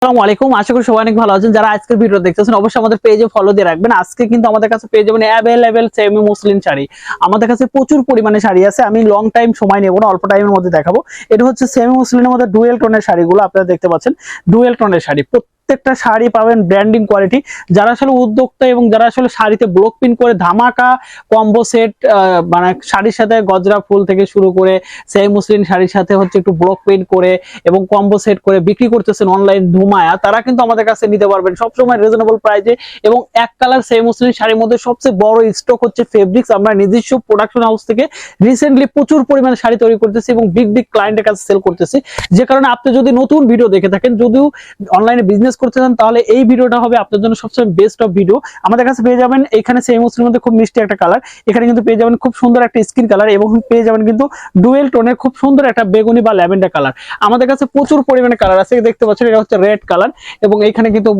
আসসালামু আলাইকুম, আশা করি সবাই অনেক ভালো আছেন। যারা আজকের ভিডিও দেখতেছেন অবশ্যই আমাদের পেজে ফলো দিয়ে রাখবেন। আজকে কিন্তু আমাদের কাছে পেয়ে যাবেন অ্যাভেলেবেল সেমি মুসলিম শাড়ি। আমাদের কাছে প্রচুর পরিমাণে শাড়ি আছে, আমি লং টাইম সময় নেব না, অল্প টাইমের মধ্যে দেখাবো। এটা হচ্ছে সেমি মুসলিমের মধ্যে ডুয়েল টোনের শাড়িগুলো আপনারা দেখতে পাচ্ছেন। ডুয়েল টোনের শাড়ি, প্রত্যেকটা শাড়ি পাবেন ব্র্যান্ডিং কোয়ালিটি। যারা আসলে উদ্যোক্তা এবং যারা আসলে শাড়িতে ব্লক প্রিন্ট করে ধামাকা কম্বো সেট, মানে শাড়ির সাথে গজরা ফুল থেকে শুরু করে সেমি মুসলিম শাড়ির সাথে হচ্ছে একটু ব্লক প্রিন্ট করে এবং কম্বো সেট করে বিক্রি করতেছেন অনলাইন ধুমায়া, তারা কিন্তু আমাদের কাছে নিতে পারবেন সবসময় রিজনেবল প্রাইসে। এবং এক কালার সেমি মুসলিম শাড়ির মধ্যে সবচেয়ে বড় স্টক হচ্ছে ফেব্রিক্স। আমরা নিজস্ব প্রোডাকশন হাউস থেকে রিসেন্টলি প্রচুর পরিমাণে শাড়ি তৈরি করতেছি এবং বিগ বিগ ক্লায়েন্টের কাছে সেল করতেছি। যে কারণে আপনি যদি নতুন ভিডিও দেখে থাকেন, যদিও অনলাইনে বিজনেস করতে চান, তাহলে এই ভিডিওটা হবে আপনার জন্য সবচেয়ে বেস্ট অফ ভিডিও। আমাদের কাছে পেয়ে যাবেন এখানে সেমি মুসলিমের মধ্যে খুব মিষ্টি একটা কালার, এখানে কিন্তু পেয়ে যাবেন খুব সুন্দর একটা স্কিন কালার এবং পেয়ে যাবেন কিন্তু ডুয়েল টোনের খুব সুন্দর একটা বেগুনি বা ল্যাভেন্ডার কালার। আমাদের কাছে প্রচুর পরিমাণে কালার আছে, দেখতে পাচ্ছেন এটা হচ্ছে রেড কালার এবং এখানে কিন্তু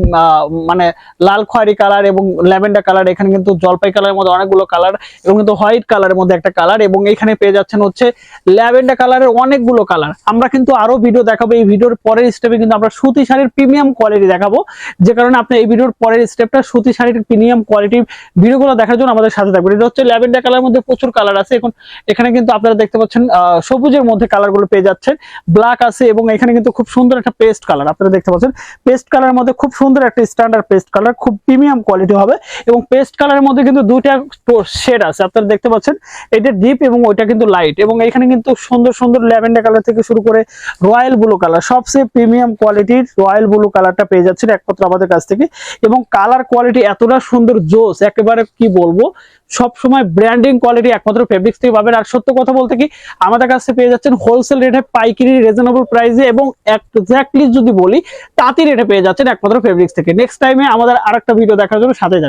মানে লাল খয়েরি কালার এবং ল্যাভেন্ডার কালার, এখানে কিন্তু জলপাই কালারের মধ্যে অনেকগুলো কালার এবং কিন্তু হোয়াইট কালারের মধ্যে একটা কালার এবং এখানে পেয়ে যাচ্ছেন হচ্ছে ল্যাভেন্ডার কালারের অনেকগুলো কালার। আমরা কিন্তু আরো ভিডিও দেখাবো, এই ভিডিওর পরের স্টেপে কিন্তু আমরা সুতি শাড়ির প্রিমিয়াম কোয়ালিটি দেখাবো। যে কারণে আপনি এই ভিডিওর পরের স্টেপটা সুতি শাড়ির প্রিমিয়াম কোয়ালিটি ভিডিওগুলো দেখার জন্য আমাদের সাথে থাকবেন। এটা হচ্ছে ল্যাভেন্ডার কালারের মধ্যে প্রচুর কালার আছে। এখন এখানে কিন্তু আপনারা দেখতে পাচ্ছেন সবুজের মধ্যে কালারগুলো পেয়ে যাচ্ছেন, ব্ল্যাক আছে এবং এখানে কিন্তু খুব সুন্দর একটা পেস্ট কালার আপনারা দেখতে পাচ্ছেন। পেস্ট কালারের মধ্যে খুব সুন্দর একটা স্ট্যান্ডার্ড পেস্ট কালার, খুব প্রিমিয়াম কোয়ালিটি হবে। এবং পেস্ট কালারের মধ্যে কিন্তু দুইটা শেড আছে আপনারা দেখতে পাচ্ছেন, এটা ডিপ এবং ওইটা কিন্তু লাইট। এবং এখানে কিন্তু সুন্দর সুন্দর ল্যাভেন্ডার কালার থেকে শুরু করে রয়্যাল ব্লু কালার, সবচেয়ে প্রিমিয়াম কোয়ালিটির রয়্যাল ব্লু কালারটা পেয়ে যাচ্ছেন একমাত্র আমাদের কাছ থেকে। এবং কালার কোয়ালিটি এতটা সুন্দর, জোস, একেবারে কি বলবো, সব সময় ব্র্যান্ডিং কোয়ালিটি একমাত্র ফেব্রিক্স থেকে পাবেন। আর সত্য কথা বলতে কি, আমাদের কাছে পেয়ে যাচ্ছেন হোলসেল রেটে, পাইকারি রিজনেবল প্রাইসে এবং এক্স্যাক্টলি যদি বলি তাঁতি রেটে পেয়ে যাচ্ছেন একমাত্র ফেব্রিক্স থেকে। নেক্সট টাইমে আমাদের আরেকটা ভিডিও দেখার জন্য সাথে যাবেন।